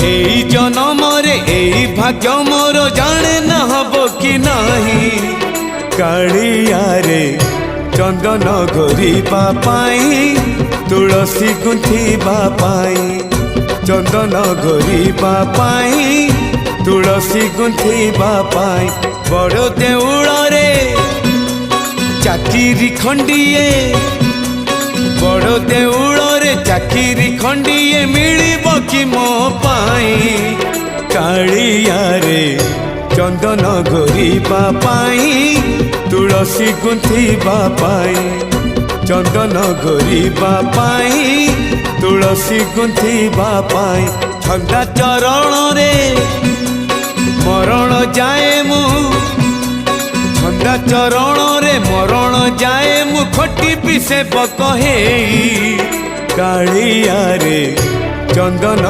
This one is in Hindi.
एई जन्म रे एई भाग्य मोर जाने न हब कि नाही कालिया रे चंदन घोरिबा पाई तुलसी गुंथिबा पाई चंदन घोरिबा पाई तुलसी गुंथिबा पाई बड़ देउल रे चाकिरी खंडिए बड़ देउल रे चाकिरी खंडिए मिलिब कि मो पाई कालिया रे चंदन घोरिबा पाई तुलसी गुंथिबा पाई चंदन घोरिबा पाई तुलसी गुंथिबा पाई छंदा चरण रे मरण जाए मु छंदा चरण रे मरण जाए मु खटी पिसे बकहे कालिया रे चंदन